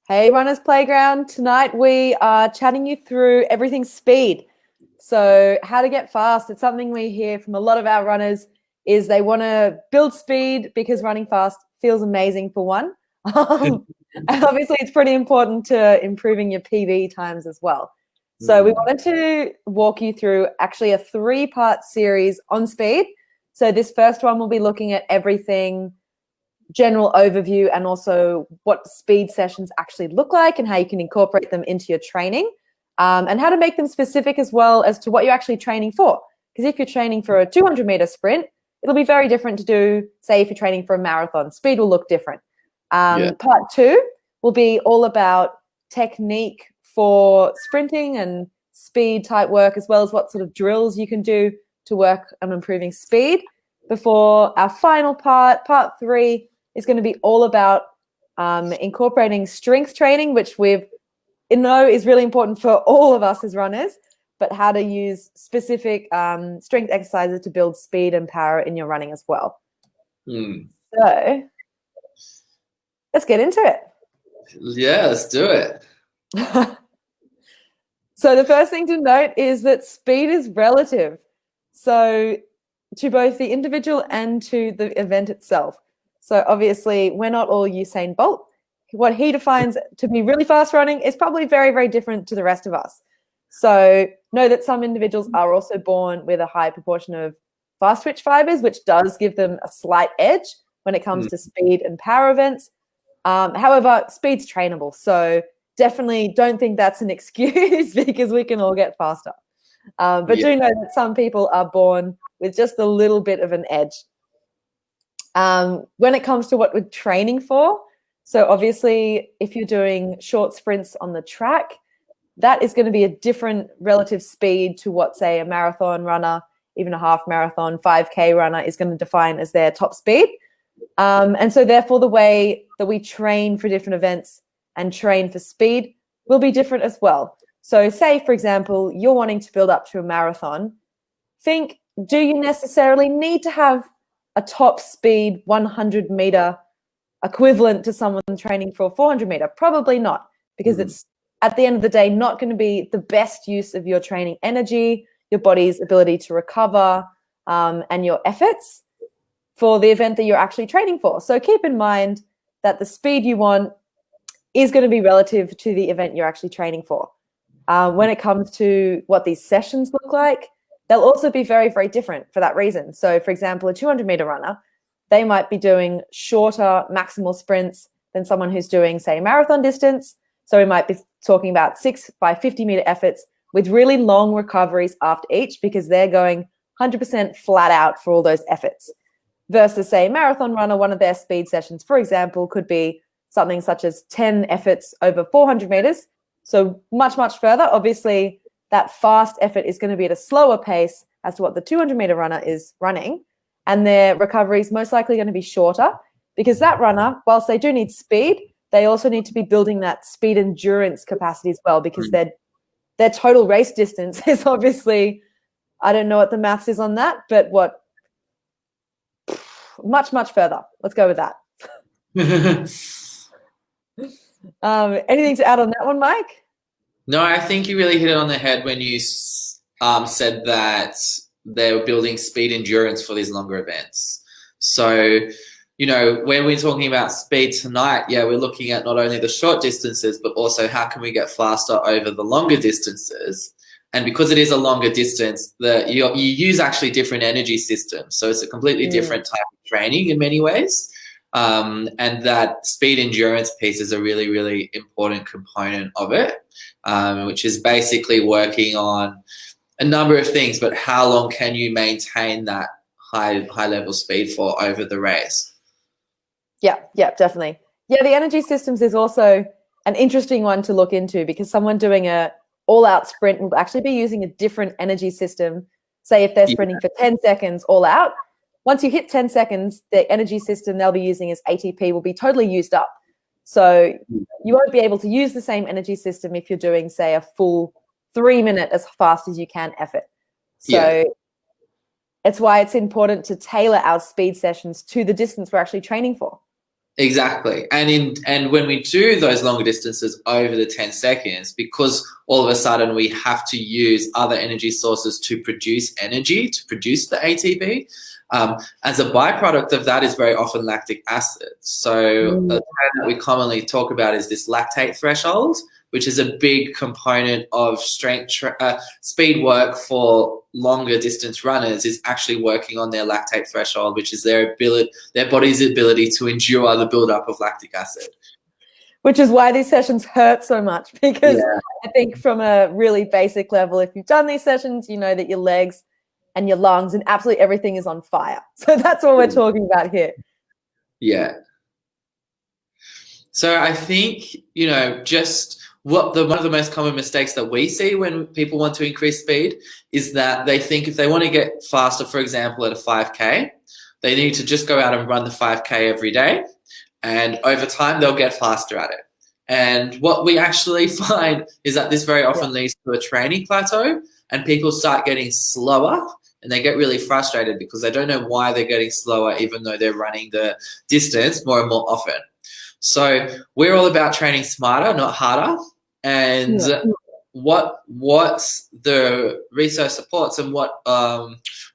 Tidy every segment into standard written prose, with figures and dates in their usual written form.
Hey, Runners Playground. Tonight we are chatting you through everything speed. So how to get fast. It's something we hear from a lot of our runners is they want to build speed because running fast feels amazing for one. And obviously it's pretty important to improving your PB times as well. So we wanted to walk you through actually a 3-part series on speed. So this first one will be looking at everything general overview and also what speed sessions actually look like and how you can incorporate them into your training, and how to make them specific as well as to what you're actually training for. Because if you're training for a 200-meter sprint, it'll be very different to do, say, if you're training for a marathon. Speed will look different. Part 2 will be all about technique for sprinting and speed type work, as well as what sort of drills you can do to work on improving speed. Before our final part 3, is going to be all about incorporating strength training, which we know is really important for all of us as runners, but how to use specific strength exercises to build speed and power in your running as well. So let's get into it. Yeah, let's do it. So the first thing to note is that speed is relative. So to both the individual and to the event itself. So obviously we're not all Usain Bolt. What he defines to be really fast running is probably very, very different to the rest of us. So know that some individuals are also born with a high proportion of fast twitch fibers, which does give them a slight edge when it comes to speed and power events. However, speed's trainable. So definitely don't think that's an excuse because we can all get faster. But do know that some people are born with just a little bit of an edge. When it comes to what we're training for, so obviously if you're doing short sprints on the track, that is going to be a different relative speed to what, say, a marathon runner, even a half marathon, 5K runner is going to define as their top speed. And so therefore the way that we train for different events and train for speed will be different as well. So say, for example, you're wanting to build up to a marathon. Think, do you necessarily need to have a top speed 100-meter equivalent to someone training for a 400-meter? Probably not, because it's at the end of the day not going to be the best use of your training energy, your body's ability to recover, and your efforts for the event that you're actually training for. So keep in mind that the speed you want is going to be relative to the event you're actually training for. When it comes to what these sessions look like, they'll also be very, very different for that reason. So, for example, a 200-meter runner, they might be doing shorter maximal sprints than someone who's doing, say, marathon distance. So we might be talking about 6 by 50-meter efforts with really long recoveries after each because they're going 100% flat out for all those efforts. Versus, say, a marathon runner, one of their speed sessions, for example, could be something such as 10 efforts over 400 meters. So much, much further. Obviously, that fast effort is going to be at a slower pace as to what the 200-meter runner is running. And their recovery is most likely going to be shorter because that runner, whilst they do need speed, they also need to be building that speed endurance capacity as well because their total race distance is obviously, I don't know what the maths is on that, but much, much further. Let's go with that. Anything to add on that one, Mike? No, I think you really hit it on the head when you said that they were building speed endurance for these longer events. So, when we're talking about speed tonight, we're looking at not only the short distances, but also how can we get faster over the longer distances. And because it is a longer distance, you use actually different energy systems. So it's a completely different type of training in many ways. And that speed endurance piece is a really, really important component of it, which is basically working on a number of things, but how long can you maintain that high level speed for over the race? Yeah, definitely. Yeah, the energy systems is also an interesting one to look into because someone doing a all-out sprint will actually be using a different energy system. Say if they're sprinting for 10 seconds all out, once you hit 10 seconds, the energy system they'll be using as ATP will be totally used up. So you won't be able to use the same energy system if you're doing, say, a full 3-minute as fast as you can effort. So it's why it's important to tailor our speed sessions to the distance we're actually training for. Exactly. And when we do those longer distances over the 10 seconds, because all of a sudden we have to use other energy sources to produce energy, to produce the ATP, as a byproduct of that is very often lactic acid. So a term that we commonly talk about is this lactate threshold, which is a big component of speed work for longer distance runners, is actually working on their lactate threshold, which is their body's ability to endure the buildup of lactic acid. Which is why these sessions hurt so much, because I think from a really basic level, if you've done these sessions, you know that your legs and your lungs and absolutely everything is on fire. So that's what we're talking about here. Yeah. So I think, just one of the most common mistakes that we see when people want to increase speed is that they think if they want to get faster, for example, at a 5K, they need to just go out and run the 5K every day. And over time, they'll get faster at it. And what we actually find is that this very often leads to a training plateau, and people start getting slower, and they get really frustrated because they don't know why they're getting slower, even though they're running the distance more and more often. So we're all about training smarter, not harder. And what the research supports and what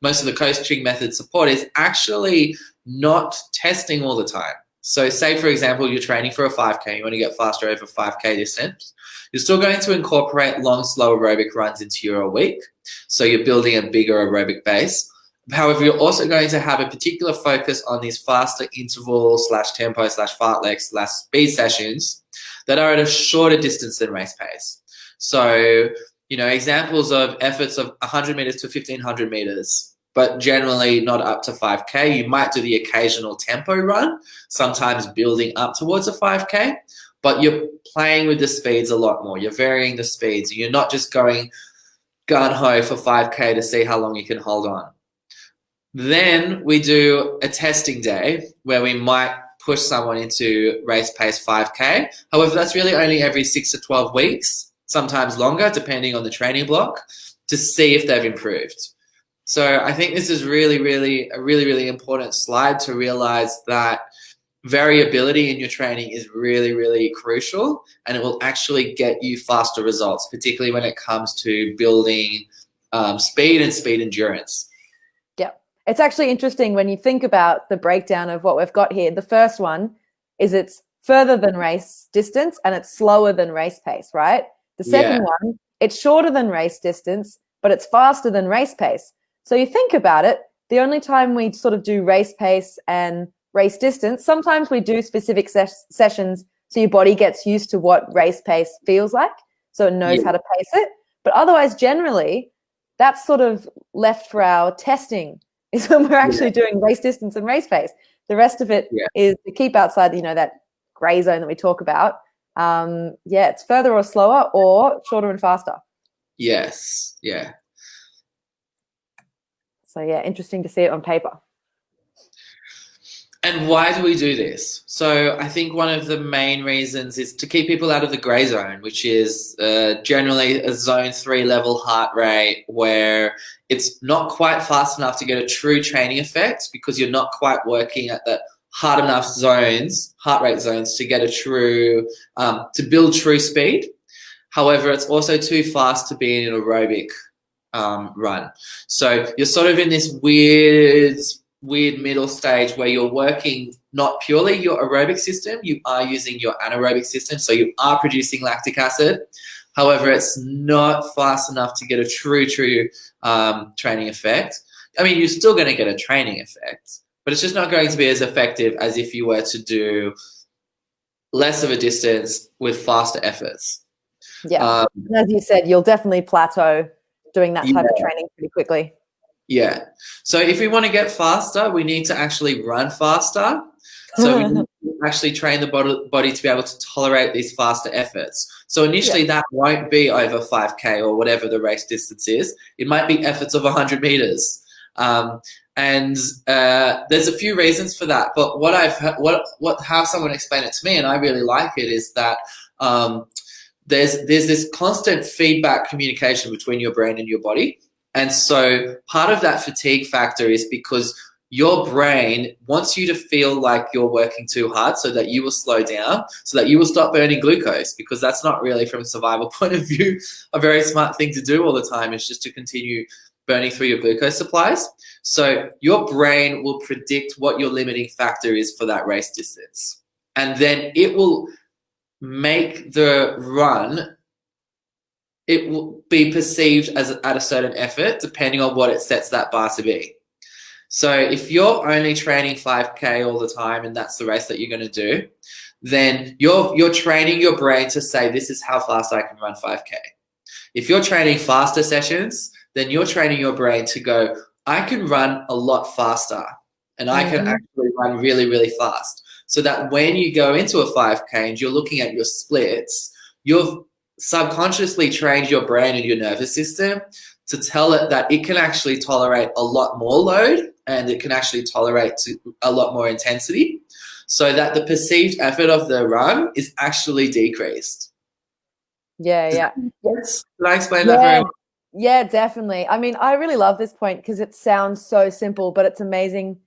most of the coaching methods support is actually not testing all the time. So say, for example, you're training for a 5K, you want to get faster over 5K distance. You're still going to incorporate long, slow aerobic runs into your week. So you're building a bigger aerobic base. However, you're also going to have a particular focus on these faster interval / tempo / fartlek / speed sessions that are at a shorter distance than race pace. So, examples of efforts of 100 meters to 1500 meters, but generally not up to 5K. You might do the occasional tempo run, sometimes building up towards a 5K, but you're playing with the speeds a lot more. You're varying the speeds. You're not just going gun-ho for 5K to see how long you can hold on. Then we do a testing day where we might push someone into race pace 5K. However, that's really only every 6 to 12 weeks, sometimes longer, depending on the training block, to see if they've improved. So I think this is really, really important slide to realize that variability in your training is really, really crucial, and it will actually get you faster results, particularly when it comes to building speed and speed endurance. Yeah, it's actually interesting when you think about the breakdown of what we've got here. The first one is it's further than race distance and it's slower than race pace, right? The second one, it's shorter than race distance, but it's faster than race pace. So you think about it, the only time we sort of do race pace and race distance, sometimes we do specific sessions so your body gets used to what race pace feels like, so it knows how to pace it. But otherwise, generally, that's sort of left for our testing, is when we're actually doing race distance and race pace. The rest of it is to keep outside, that gray zone that we talk about. It's further or slower or shorter and faster. Yes, yeah. So, interesting to see it on paper. And why do we do this? So I think one of the main reasons is to keep people out of the gray zone, which is generally a zone 3 level heart rate where it's not quite fast enough to get a true training effect because you're not quite working at the hard enough heart rate zones to get a true, to build true speed. However, it's also too fast to be in an aerobic run. So you're sort of in this weird middle stage where you're working not purely your aerobic system, you are using your anaerobic system, so you are producing lactic acid. However, it's not fast enough to get a true training effect. I mean, you're still going to get a training effect, but it's just not going to be as effective as if you were to do less of a distance with faster efforts. Yeah, as you said, you'll definitely plateau doing that type of training pretty quickly. Yeah. So if we want to get faster, we need to actually run faster. So we need to actually train the body to be able to tolerate these faster efforts. So initially that won't be over 5K or whatever the race distance is. It might be efforts of 100 meters. And there's a few reasons for that. But what I've heard, how someone explained it to me, and I really like it, is that there's this constant feedback communication between your brain and your body. And so part of that fatigue factor is because your brain wants you to feel like you're working too hard so that you will slow down, so that you will stop burning glucose, because that's not really, from a survival point of view, a very smart thing to do all the time. Is just to continue burning through your glucose supplies. So your brain will predict what your limiting factor is for that race distance. And then it will make the run, it will be perceived as at a certain effort depending on what it sets that bar to be. So if you're only training 5K all the time and that's the race that you're going to do, then you're training your brain to say, this is how fast I can run 5K. If you're training faster sessions, then you're training your brain to go, I can run a lot faster, and I can actually run really, really fast. So that when you go into a 5K and you're looking at your splits, you've subconsciously trained your brain and your nervous system to tell it that it can actually tolerate a lot more load, and it can actually tolerate a lot more intensity, so that the perceived effort of the run is actually decreased. Yeah. Yes. Did I explain that very well? Yeah, definitely. I mean, I really love this point because it sounds so simple, but it's amazing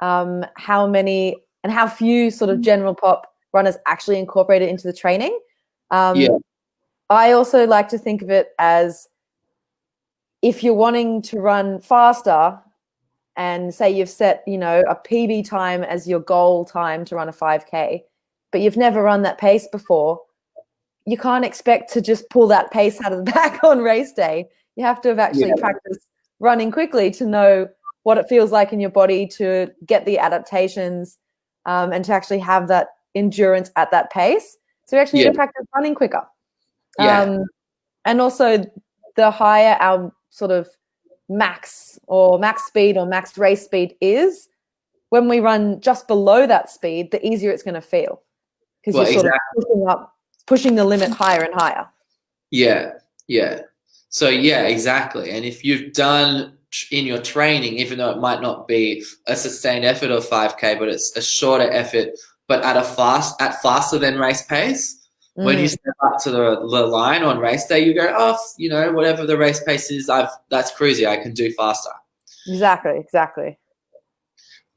how many and how few sort of general pop runners actually incorporate it into the training. I also like to think of it as, if you're wanting to run faster and say you've set, a PB time as your goal time to run a 5K, but you've never run that pace before, you can't expect to just pull that pace out of the bag on race day. You have to have actually practiced running quickly to know what it feels like in your body, to get the adaptations, and to actually have that endurance at that pace. So you actually need to practice running quicker. And also, the higher our sort of max speed or max race speed is, when we run just below that speed, the easier it's going to feel, because you're sort of pushing the limit higher and higher. Yeah. So exactly. And if you've done in your training, even though it might not be a sustained effort of 5K, but it's a shorter effort, but at faster than race pace, when you step up to the line on race day, you go, oh, whatever the race pace is, that's cruisy. I can do faster. Exactly.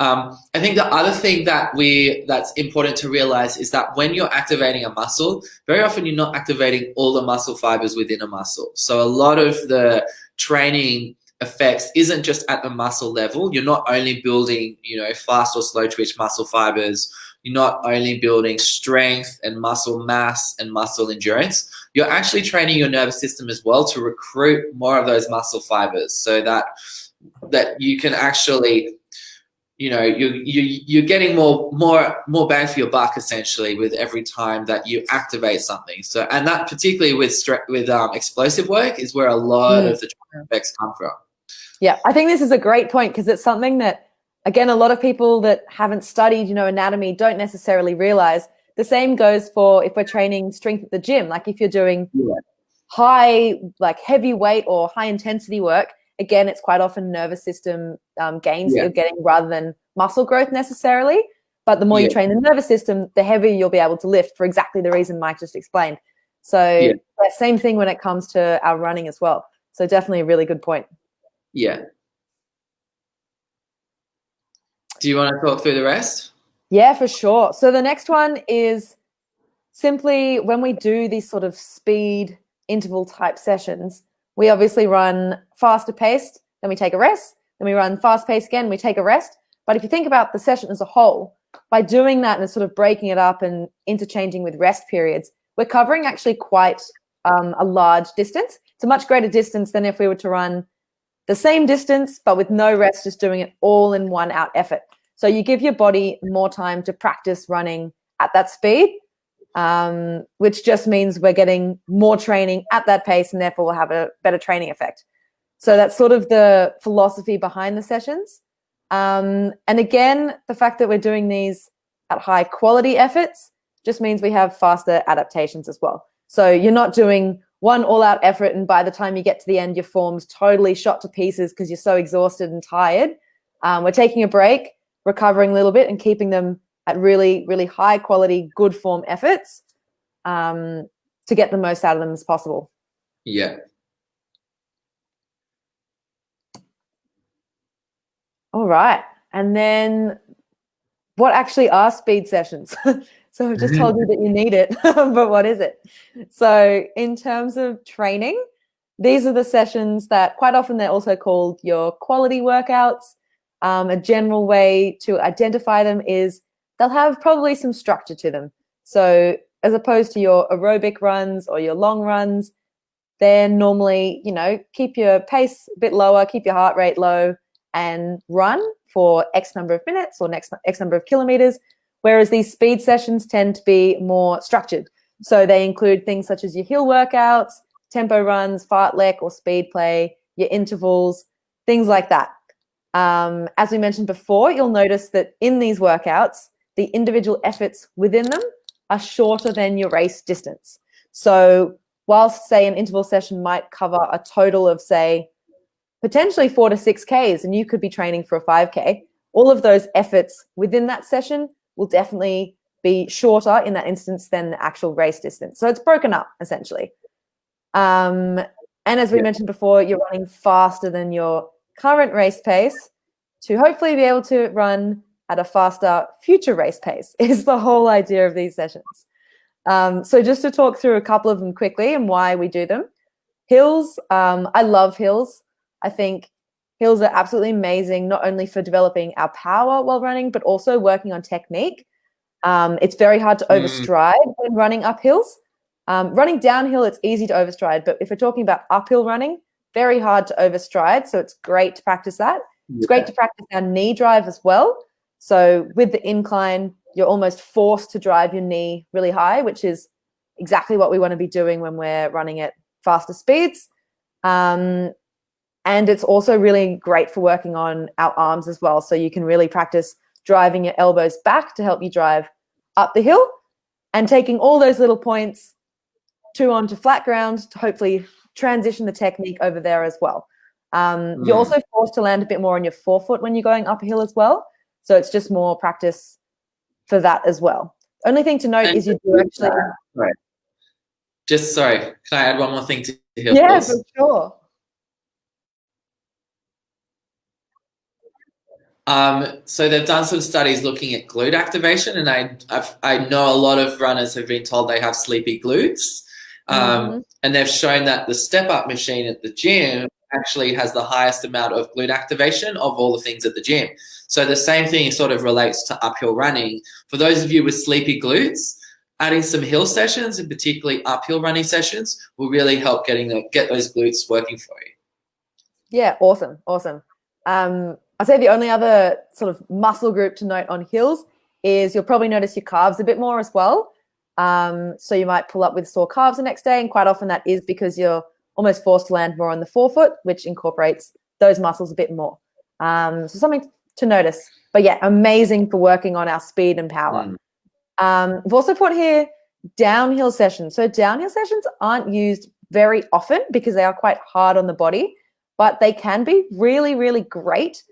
I think the other thing that's important to realize is that when you're activating a muscle, very often you're not activating all the muscle fibers within a muscle. So a lot of the training effects isn't just at the muscle level. You're not only building, fast or slow twitch muscle fibers. You're not only building strength and muscle mass and muscle endurance. You're actually training your nervous system as well to recruit more of those muscle fibers, so that you can actually, you're getting more bang for your buck, essentially, with every time that you activate something. So, and that particularly with explosive work is where a lot of the effects come from. Yeah, I think this is a great point, because it's something that, again, a lot of people that haven't studied, anatomy don't necessarily realize. The same goes for if we're training strength at the gym. Like if you're doing high, like heavy weight or high intensity work, again, it's quite often nervous system gains that you're getting rather than muscle growth necessarily. But the more you train the nervous system, the heavier you'll be able to lift, for exactly the reason Mike just explained. So same thing when it comes to our running as well. So definitely a really good point. Yeah. Do you want to talk through the rest? Yeah, for sure. So the next one is simply, when we do these sort of speed interval type sessions, we obviously run faster paced, then we take a rest, then we run fast paced again, we take a rest. But if you think about the session as a whole, by doing that and sort of breaking it up and interchanging with rest periods, we're covering actually quite a large distance. It's a much greater distance than if we were to run the same distance, but with no rest, just doing it all in one out effort. So you give your body more time to practice running at that speed, which just means we're getting more training at that pace, and therefore we'll have a better training effect. So that's sort of the philosophy behind the sessions. And again, the fact that we're doing these at high quality efforts just means we have faster adaptations as well. So you're not doing one all-out effort, and by the time you get to the end, your form's totally shot to pieces because you're so exhausted and tired. We're taking a break, recovering a little bit, and keeping them at really, really high quality, good form efforts to get the most out of them as possible. Yeah. All right. And then what actually are speed sessions? So I've just told you that you need it, but what is it? So in terms of training, these are the sessions that quite often they're also called your quality workouts. A general way to identify them is they'll have probably some structure to them. So as opposed to your aerobic runs or your long runs, they're normally, keep your pace a bit lower, keep your heart rate low, and run for X number of minutes or X number of kilometers. Whereas these speed sessions tend to be more structured. So they include things such as your hill workouts, tempo runs, fartlek or speed play, your intervals, things like that. As we mentioned before, you'll notice that in these workouts, the individual efforts within them are shorter than your race distance. So whilst, say, an interval session might cover a total of, say, potentially 4 to 6 Ks, and you could be training for a 5K, all of those efforts within that session will definitely be shorter in that instance than the actual race distance. So it's broken up, essentially. And as we mentioned before, you're running faster than your current race pace to hopefully be able to run at a faster future race pace is the whole idea of these sessions. So just to talk through a couple of them quickly and why we do them. Hills, I love hills. I think hills are absolutely amazing, not only for developing our power while running, but also working on technique. It's very hard to overstride when running up hills. Running downhill, it's easy to overstride, but if we're talking about uphill running, very hard to overstride. So it's great to practice that. It's great to practice our knee drive as well. So with the incline, you're almost forced to drive your knee really high, which is exactly what we want to be doing when we're running at faster speeds. And it's also really great for working on our arms as well. So you can really practice driving your elbows back to help you drive up the hill and taking all those little points onto flat ground to hopefully transition the technique over there as well. You're also forced to land a bit more on your forefoot when you're going up a hill as well. So it's just more practice for that as well. Only thing to note is you do actually... Right. Sorry, can I add one more thing to hills? Yeah, for sure. So they've done some studies looking at glute activation, and I know a lot of runners have been told they have sleepy glutes. And they've shown that the step-up machine at the gym actually has the highest amount of glute activation of all the things at the gym. So the same thing sort of relates to uphill running. For those of you with sleepy glutes, adding some hill sessions and particularly uphill running sessions will really help get those glutes working for you. Yeah, awesome. I'd say the only other sort of muscle group to note on hills is you'll probably notice your calves a bit more as well. So you might pull up with sore calves the next day, and quite often that is because you're almost forced to land more on the forefoot, which incorporates those muscles a bit more. So something to notice. But yeah, amazing for working on our speed and power. We've also put here downhill sessions. So downhill sessions aren't used very often because they are quite hard on the body, but they can be really, really great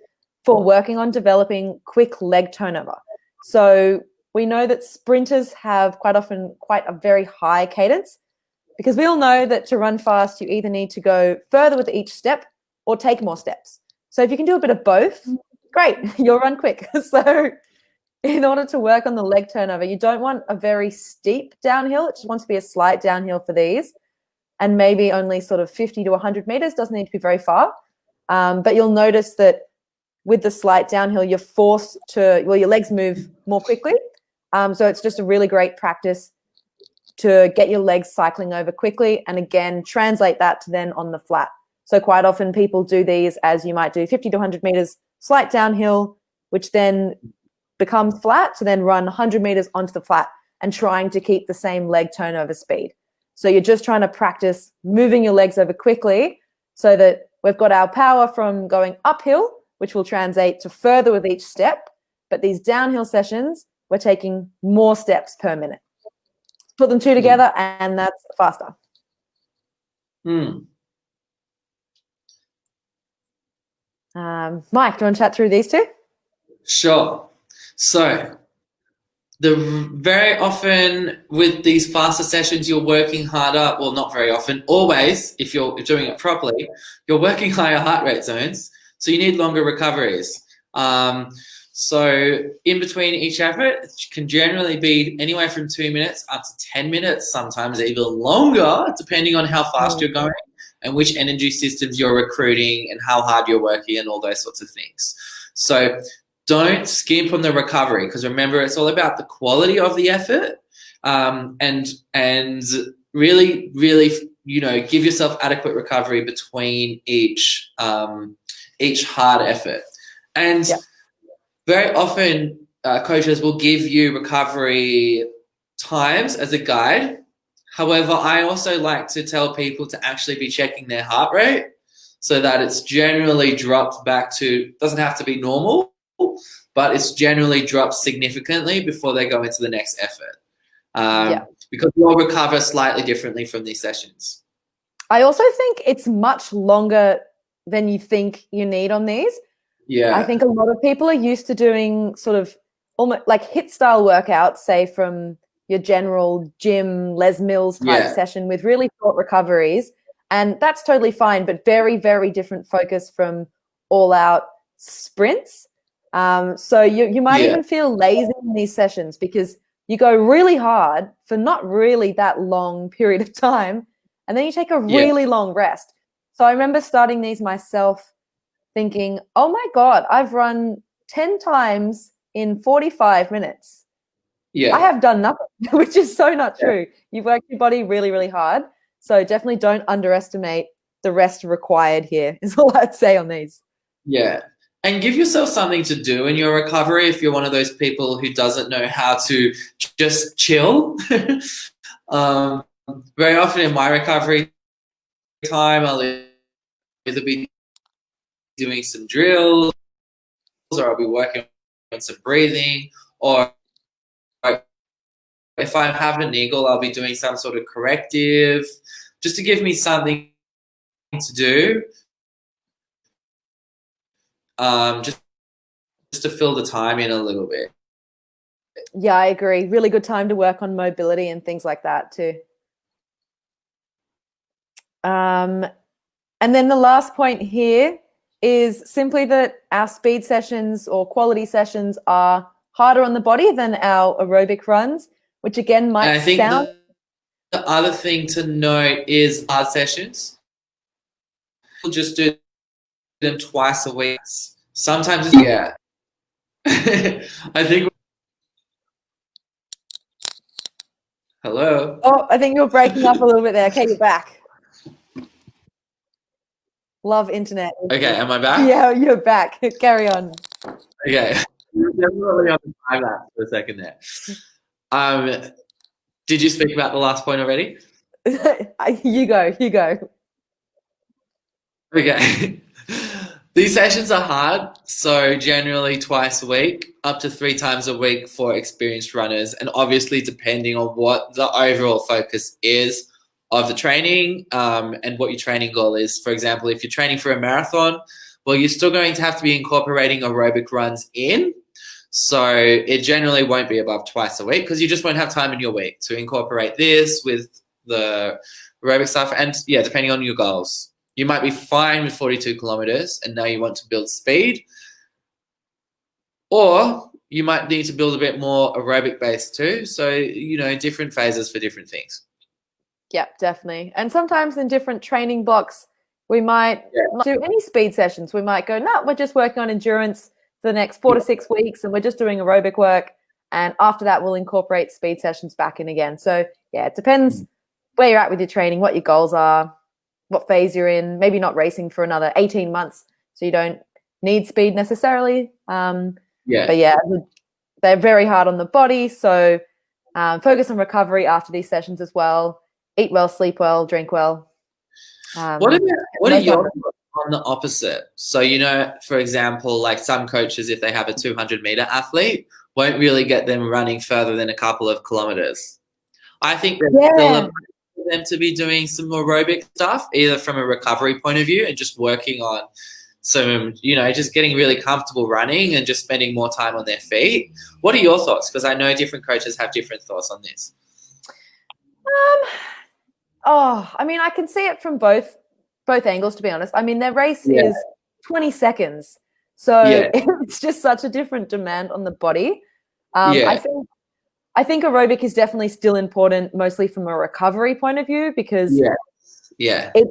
for working on developing quick leg turnover. So we know that sprinters have quite often quite a very high cadence, because we all know that to run fast, you either need to go further with each step or take more steps. So if you can do a bit of both, great, you'll run quick. So in order to work on the leg turnover, you don't want a very steep downhill. It just wants to be a slight downhill for these, and maybe only sort of 50 to 100 meters, doesn't need to be very far. But you'll notice that with the slight downhill, you're forced to, your legs move more quickly. So it's just a really great practice to get your legs cycling over quickly, and again, translate that to then on the flat. So quite often people do these as you might do 50 to 100 meters, slight downhill, which then becomes flat, to then run 100 meters onto the flat and trying to keep the same leg turnover speed. So you're just trying to practice moving your legs over quickly so that we've got our power from going uphill, which will translate to further with each step. But these downhill sessions, we're taking more steps per minute. Put them two together and that's faster. Mike, do you want to chat through these two? Sure. So very often with these faster sessions, you're working harder. Well, not very often, always, if you're doing it properly, you're working higher heart rate zones. So you need longer recoveries. So in between each effort, it can generally be anywhere from 2 minutes up to 10 minutes, sometimes even longer, depending on how fast you're going and which energy systems you're recruiting and how hard you're working and all those sorts of things. So don't skimp on the recovery, because remember, it's all about the quality of the effort, and really, give yourself adequate recovery between each hard effort. And very often coaches will give you recovery times as a guide. However, I also like to tell people to actually be checking their heart rate so that it's generally dropped back to, doesn't have to be normal, but it's generally dropped significantly before they go into the next effort. Because you'll recover slightly differently from these sessions. I also think it's much longer than you think you need on these. Yeah. I think a lot of people are used to doing sort of almost like HIIT style workouts, say from your general gym, Les Mills type session with really short recoveries. And that's totally fine, but very, very different focus from all out sprints. So you might even feel lazy in these sessions because you go really hard for not really that long period of time, and then you take a really long rest. So I remember starting these myself thinking, oh my God, I've run 10 times in 45 minutes. I have done nothing, which is so not true. You've worked your body really, really hard. So definitely don't underestimate the rest required here, is all I'd say on these. Yeah. And give yourself something to do in your recovery if you're one of those people who doesn't know how to just chill. Very often in my recovery time, I'll either be doing some drills, or I'll be working on some breathing, or if I have an eagle, I'll be doing some sort of corrective, just to give me something to do, just to fill the time in a little bit. Yeah, I agree. Really good time to work on mobility and things like that too. And then the last point here is simply that our speed sessions or quality sessions are harder on the body than our aerobic runs, which again might and I think sound... The other thing to note is hard sessions. We'll just do them twice a week. Sometimes it's, I think... Hello? Oh, I think you're breaking up a little bit there. Okay, you're back. Love internet. Okay, am I back? Yeah, you're back. Carry on. Okay. Definitely on the time lapse for a second there. Did you speak about the last point already? You go. Okay. These sessions are hard, so generally twice a week, up to 3 times a week for experienced runners, and obviously depending on what the overall focus is of the training, and what your training goal is. For example, if you're training for a marathon, well, you're still going to have to be incorporating aerobic runs in. So it generally won't be above twice a week because you just won't have time in your week to incorporate this with the aerobic stuff. And yeah, depending on your goals, you might be fine with 42 kilometers and now you want to build speed, or you might need to build a bit more aerobic base too. So, different phases for different things. Yeah, definitely. And sometimes in different training blocks, we might not do any speed sessions. We might go, no, we're just working on endurance for the next 4 to 6 weeks and we're just doing aerobic work. And after that, we'll incorporate speed sessions back in again. So yeah, it depends where you're at with your training, what your goals are, what phase you're in, maybe not racing for another 18 months. So you don't need speed necessarily. But yeah, they're very hard on the body. So focus on recovery after these sessions as well. Eat well, sleep well, drink well. What are your thoughts on the opposite? So, for example, like some coaches, if they have a 200-meter athlete, won't really get them running further than a couple of kilometers. I think there's still a for them to be doing some aerobic stuff, either from a recovery point of view and just working on some, just getting really comfortable running and just spending more time on their feet. What are your thoughts? Because I know different coaches have different thoughts on this. I can see it from both angles, to be honest. I mean, their race is 20 seconds. So Yeah. it's just such a different demand on the body. Yeah. I think aerobic is definitely still important, mostly from a recovery point of view, because Yeah. it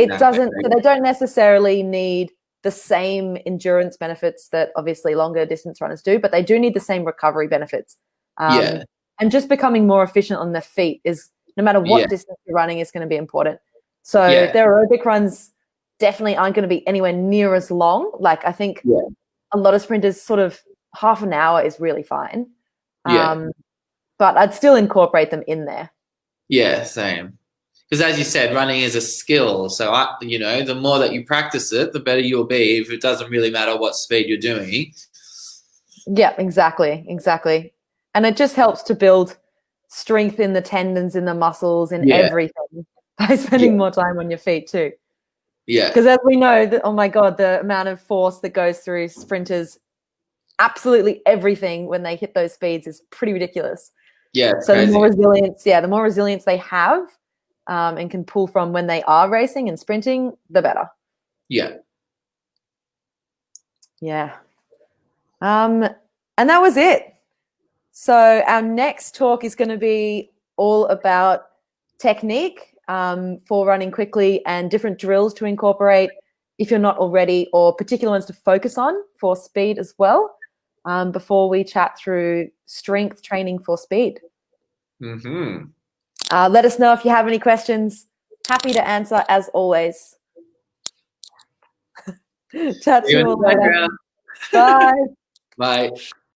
No, doesn't. So they don't necessarily need the same endurance benefits that obviously longer distance runners do, but they do need the same recovery benefits. Yeah. And just becoming more efficient on their feet is, no matter what Yeah. distance you're running, is going to be important. So Yeah. their aerobic runs definitely aren't going to be anywhere near as long. Like, I think Yeah. a lot of sprinters, sort of half an hour is really fine. Yeah. But I'd still incorporate them in there. Yeah, same. Because as you said, running is a skill. So the more that you practice it, the better you'll be. If it doesn't really matter what speed you're doing. Yeah, exactly. And it just helps to build strength in the tendons, in the muscles, in Yeah. everything by spending more time on your feet too. Yeah. Because as we know, oh my God, the amount of force that goes through sprinters, absolutely everything when they hit those speeds is pretty ridiculous. Yeah, it's so crazy. the more resilience they have and can pull from when they are racing and sprinting, the better. Yeah. Yeah. And that was it. So our next talk is going to be all about technique for running quickly and different drills to incorporate if you're not already, or particular ones to focus on for speed as well, before we chat through strength training for speed. Mm-hmm. Let us know if you have any questions. Happy to answer as always. Chat to you all later. Bye. Bye.